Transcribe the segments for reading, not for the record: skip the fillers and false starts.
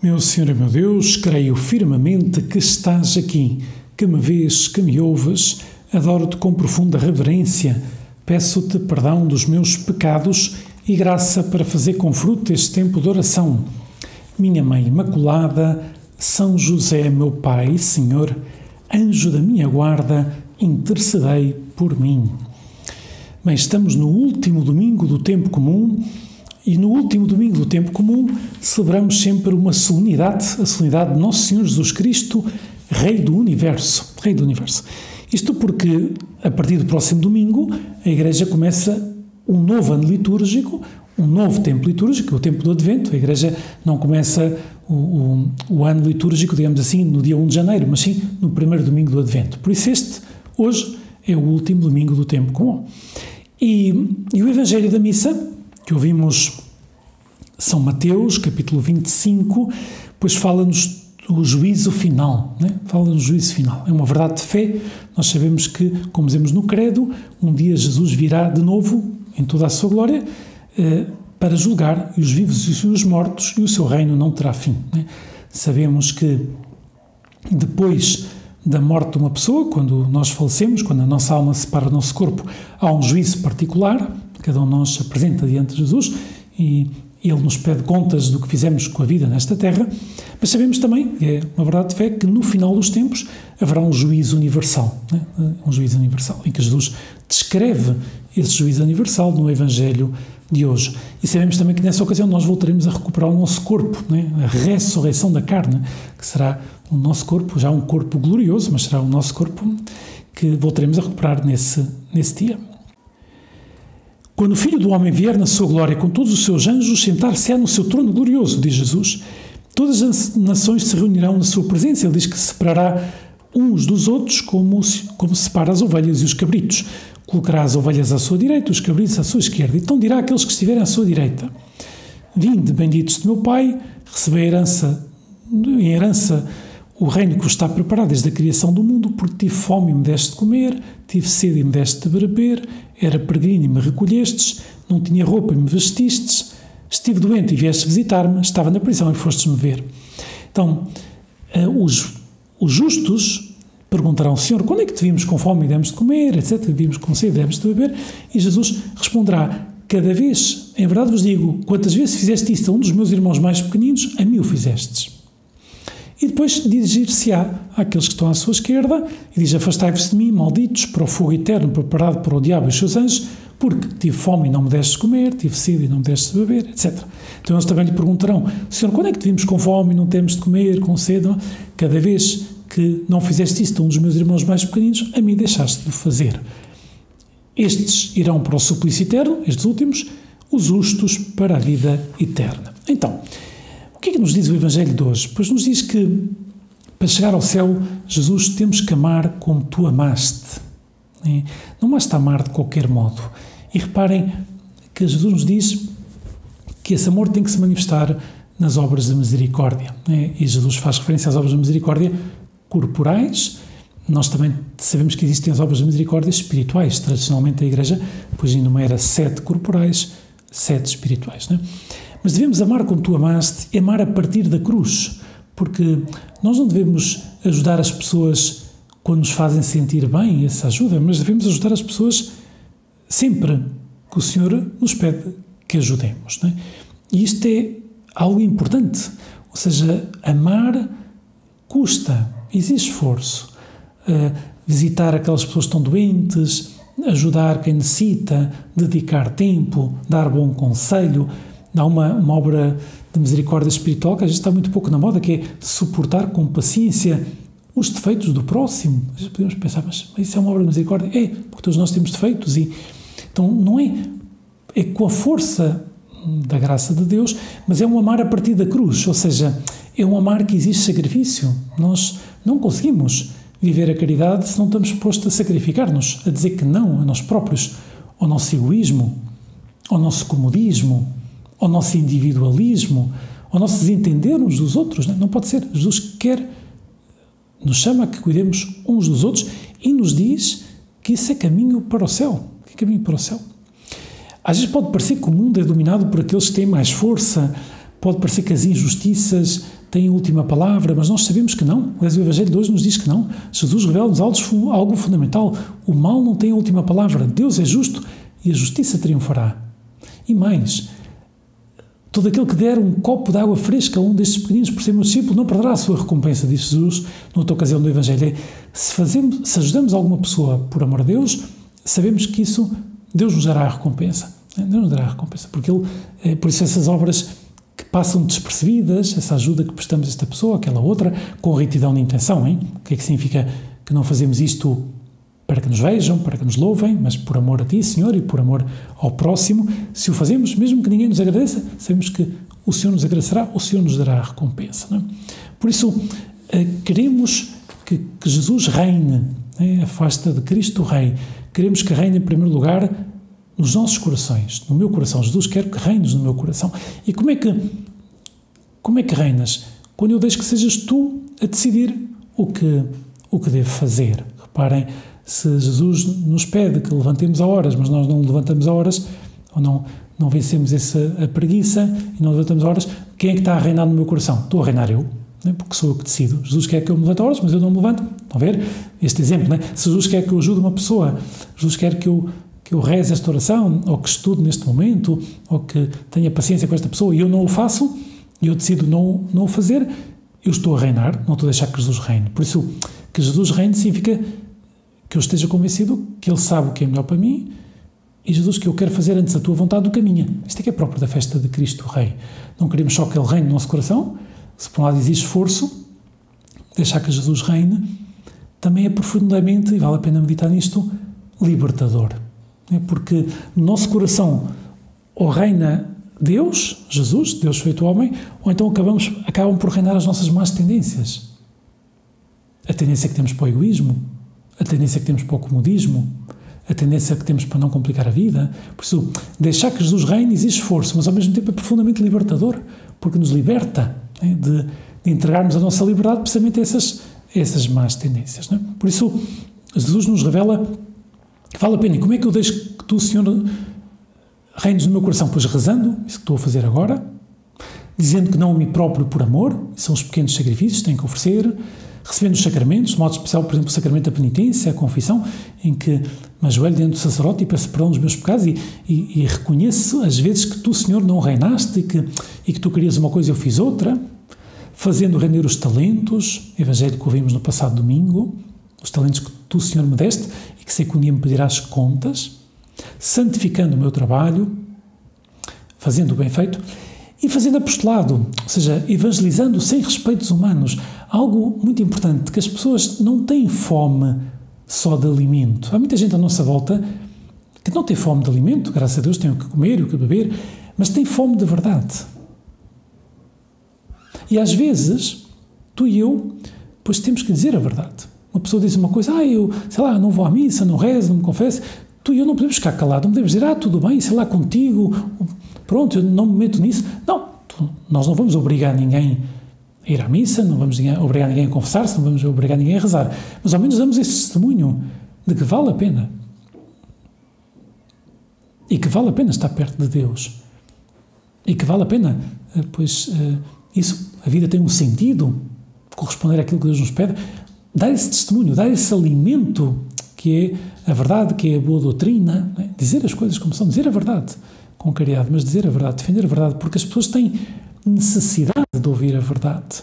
Meu Senhor e meu Deus, creio firmemente que estás aqui, que me vês, que me ouves. Adoro-te com profunda reverência. Peço-te perdão dos meus pecados e graça para fazer com fruto este tempo de oração. Minha Mãe Imaculada, São José, meu Pai, Senhor, anjo da minha guarda, intercedei por mim. Bem, estamos no último domingo do tempo comum e no último domingo do tempo comum celebramos sempre uma solenidade, a solenidade de Nosso Senhor Jesus Cristo, Rei do Universo. Rei do Universo. Isto porque, a partir do próximo domingo, a Igreja começa um novo ano litúrgico, um novo tempo litúrgico, o tempo do Advento. A Igreja não começa o ano litúrgico, digamos assim, no dia 1 de janeiro, mas sim no primeiro domingo do Advento. Por isso hoje, é o último domingo do tempo comum. E o Evangelho da Missa, que ouvimos São Mateus, capítulo 25, pois fala-nos do juízo final, né? Fala do juízo final. É uma verdade de fé. Nós sabemos que, como dizemos no credo, um dia Jesus virá de novo, em toda a sua glória, para julgar os vivos e os mortos, e o seu reino não terá fim, né? Sabemos que depois da morte de uma pessoa, quando nós falecemos, quando a nossa alma separa do nosso corpo, há um juízo particular, cada um de nós se apresenta diante de Jesus e Ele nos pede contas do que fizemos com a vida nesta terra, mas sabemos também, é uma verdade de fé, que no final dos tempos haverá um juízo universal, né? Um juízo universal, em que Jesus descreve esse juízo universal no Evangelho de hoje. E sabemos também que nessa ocasião nós voltaremos a recuperar o nosso corpo, né? A ressurreição da carne, que será o nosso corpo, já um corpo glorioso, mas será o nosso corpo que voltaremos a recuperar nesse dia. Quando o Filho do Homem vier na sua glória com todos os seus anjos, sentar-se-á no seu trono glorioso, diz Jesus. Todas as nações se reunirão na sua presença. Ele diz que separará uns dos outros como separa as ovelhas e os cabritos. Colocará as ovelhas à sua direita, os cabritos à sua esquerda. Então dirá àqueles que estiverem à sua direita: Vinde, benditos de meu Pai, recebei em herança o reino que vos está preparado desde a criação do mundo, porque tive fome e me deste de comer, tive sede e me deste de beber, era peregrino e me recolhestes, não tinha roupa e me vestistes, estive doente e vieste visitar-me, estava na prisão e fostes-me ver. Então, os justos perguntarão: Senhor, quando é que te vimos com fome e demos de comer, etc., vimos com sede e demos de beber? E Jesus responderá: cada vez, em verdade vos digo, quantas vezes fizeste isto a um dos meus irmãos mais pequeninos, a mim o fizestes. E depois dirigir-se-á àqueles que estão à sua esquerda e diz: afastai-vos de mim, malditos, para o fogo eterno preparado para o diabo e os seus anjos, porque tive fome e não me deste comer, tive sede e não me deste beber, etc. Então eles também lhe perguntarão: Senhor, quando é que te vimos com fome e não temos de comer, com sede? Cada vez que não fizeste isto a um dos meus irmãos mais pequeninos, a mim deixaste de fazer. Estes irão para o suplício eterno, estes últimos, os justos para a vida eterna. Então, o que é que nos diz o Evangelho de hoje? Pois nos diz que, para chegar ao céu, Jesus, temos que amar como tu amaste. Não basta amar de qualquer modo. E reparem que Jesus nos diz que esse amor tem que se manifestar nas obras de misericórdia. E Jesus faz referência às obras de misericórdia corporais. Nós também sabemos que existem as obras de misericórdia espirituais. Tradicionalmente a Igreja pois enumera 7 corporais, 7 espirituais, não é? Mas devemos amar como tu amaste e amar a partir da cruz, porque nós não devemos ajudar as pessoas quando nos fazem sentir bem, essa ajuda, mas devemos ajudar as pessoas sempre que o Senhor nos pede que ajudemos, não é? E isto é algo importante, ou seja, amar custa, exige esforço. Visitar aquelas pessoas que estão doentes, ajudar quem necessita, dedicar tempo, dar bom conselho. Há uma obra de misericórdia espiritual que às vezes está muito pouco na moda, que é suportar com paciência os defeitos do próximo. Às vezes podemos pensar, mas isso é uma obra de misericórdia? É, porque todos nós temos defeitos. Então não é com a força da graça de Deus, mas é um amar a partir da cruz, ou seja, é um amar que exige sacrifício. Nós não conseguimos viver a caridade se não estamos dispostos a sacrificar-nos, a dizer que não a nós próprios, ao nosso egoísmo, ao nosso comodismo, ao nosso individualismo, ao nosso desentender uns dos outros. Não pode ser. Jesus nos chama a que cuidemos uns dos outros e nos diz que isso é caminho para o céu. Que é caminho para o céu. Às vezes pode parecer que o mundo é dominado por aqueles que têm mais força, Pode parecer que as injustiças têm a última palavra, mas nós sabemos que não. Aliás, o Evangelho de hoje nos diz que não. Jesus revela-nos algo fundamental. O mal não tem a última palavra. Deus é justo e a justiça triunfará. E mais, todo aquele que der um copo de água fresca a um destes pequeninos por ser meu discípulo não perderá a sua recompensa, diz Jesus noutra ocasião do Evangelho. Se ajudamos alguma pessoa por amor a Deus, sabemos que isso, Deus nos dará a recompensa. Deus nos dará a recompensa, porque por isso essas obras que passam despercebidas, essa ajuda que prestamos a esta pessoa, aquela outra, com retidão de intenção, hein? O que é que significa que não fazemos isto para que nos vejam, para que nos louvem, mas por amor a Ti, Senhor, e por amor ao próximo? Se o fazemos, mesmo que ninguém nos agradeça, sabemos que o Senhor nos agradecerá, o Senhor nos dará a recompensa. Não é? Por isso, queremos que Jesus reine, afasta de Cristo o Rei. Queremos que reine em primeiro lugar nos nossos corações, no meu coração. Jesus quer que reines no meu coração. E como é que reinas? Quando eu deixo que sejas Tu a decidir o que devo fazer. Reparem, se Jesus nos pede que levantemos a horas, mas nós não levantamos a horas, ou não vencemos a preguiça e não levantamos a horas, quem é que está a reinar no meu coração? Estou a reinar eu, né? Porque sou eu que decido. Jesus quer que eu me levante a horas, mas eu não me levanto. Estão a ver? Este exemplo, né? Se Jesus quer que eu ajude uma pessoa, Jesus quer que eu reze esta oração, ou que estude neste momento, ou que tenha paciência com esta pessoa, e eu não o faço, e eu decido não o fazer, eu estou a reinar, não estou a deixar que Jesus reine. Por isso, que Jesus reine significa que eu esteja convencido que Ele sabe o que é melhor para mim, e Jesus, que eu quero fazer antes a Tua vontade do que a minha. Isto é que é próprio da festa de Cristo Rei. Não queremos só que Ele reine no nosso coração. Se por um lado existe esforço, deixar que Jesus reine, também é profundamente, e vale a pena meditar nisto, libertador. Porque no nosso coração ou reina Deus, Jesus, Deus feito homem, ou então acabam por reinar as nossas más tendências. A tendência que temos para o egoísmo, a tendência que temos para o comodismo, a tendência que temos para não complicar a vida. Por isso, deixar que Jesus reine exige esforço, mas ao mesmo tempo é profundamente libertador, porque nos liberta de entregarmos a nossa liberdade precisamente a essas más tendências. Não é? Por isso, Jesus nos revela que vale a pena. E como é que eu deixo que Tu, Senhor, reines no meu coração? Pois rezando, isso que estou a fazer agora, dizendo que não a mim próprio por amor, são os pequenos sacrifícios que tenho que oferecer, recebendo os sacramentos, de modo especial, por exemplo, o sacramento da penitência, a confissão, em que me ajoelho diante do sacerdote e peço perdão dos meus pecados e reconheço as vezes que Tu, Senhor, não reinaste e que Tu querias uma coisa e eu fiz outra, fazendo render os talentos, evangelho que ouvimos no passado domingo, os talentos que Tu, Senhor, me deste e que sei que um dia me pedirás contas, santificando o meu trabalho, fazendo o bem feito e fazendo apostolado, ou seja, evangelizando sem respeitos humanos. Algo muito importante, que as pessoas não têm fome só de alimento. Há muita gente à nossa volta que não tem fome de alimento, graças a Deus tem o que comer e o que beber, mas tem fome de verdade. E às vezes, tu e eu, pois temos que dizer a verdade. Uma pessoa diz uma coisa, eu, sei lá, não vou à missa, não rezo, não me confesso. Tu e eu não podemos ficar calados, não podemos dizer, tudo bem, sei lá, contigo, pronto, eu não me meto nisso. Não, nós não vamos obrigar ninguém a ir à missa, não vamos obrigar ninguém a confessar-se, não vamos obrigar ninguém a rezar. Mas ao menos damos esse testemunho de que vale a pena. E que vale a pena estar perto de Deus. E que vale a pena, pois isso, a vida tem um sentido, corresponder àquilo que Deus nos pede. Dar esse testemunho, dar esse alimento que é a verdade, que é a boa doutrina, não é? Dizer as coisas como são, dizer a verdade com caridade, mas dizer a verdade, defender a verdade, porque as pessoas têm necessidade de ouvir a verdade.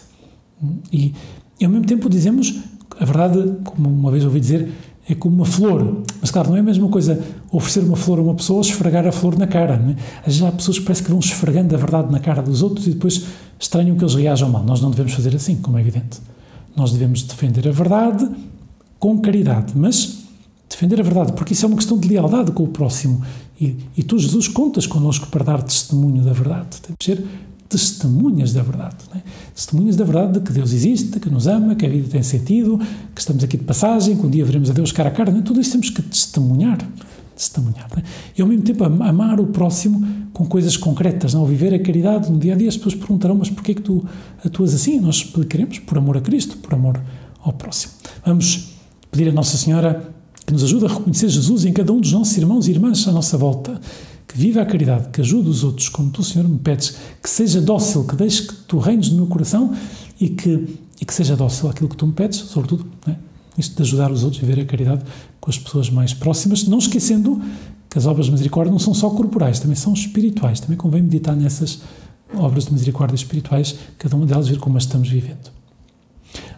E ao mesmo tempo dizemos, a verdade, como uma vez ouvi dizer, é como uma flor. Mas claro, não é a mesma coisa oferecer uma flor a uma pessoa ou esfregar a flor na cara. Não é? Às vezes há pessoas que parece que vão esfregando a verdade na cara dos outros e depois estranham que eles reajam mal. Nós não devemos fazer assim, como é evidente. Nós devemos defender a verdade com caridade, mas defender a verdade, porque isso é uma questão de lealdade com o próximo. E tu, Jesus, contas connosco para dar testemunho da verdade. Temos de ser testemunhas da verdade. Não é? Testemunhas da verdade de que Deus existe, que nos ama, que a vida tem sentido, que estamos aqui de passagem, que um dia veremos a Deus cara a cara. Não é? Tudo isso temos que testemunhar. Não é? E ao mesmo tempo amar o próximo com coisas concretas, não? Viver a caridade no dia a dia. As pessoas perguntarão, mas porquê é que tu atuas assim? Nós explicaremos, por amor a Cristo, por amor ao próximo. Vamos pedir a Nossa Senhora que nos ajude a reconhecer Jesus em cada um dos nossos irmãos e irmãs à nossa volta, que viva a caridade, que ajude os outros, como tu, Senhor, me pedes, que seja dócil, que deixe que tu reines no meu coração e que seja dócil àquilo que tu me pedes, sobretudo, não é? Isto de ajudar os outros a viver a caridade com as pessoas mais próximas, não esquecendo que as obras de misericórdia não são só corporais, também são espirituais. Também convém meditar nessas obras de misericórdia espirituais, cada uma delas vir como as estamos vivendo.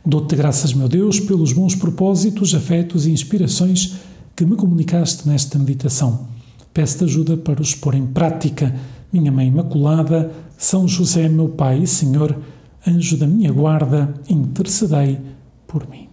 Dou-te graças, meu Deus, pelos bons propósitos, afetos e inspirações que me comunicaste nesta meditação. Peço-te ajuda para os pôr em prática. Minha Mãe Imaculada, São José, meu Pai e Senhor, anjo da minha guarda, intercedei por mim.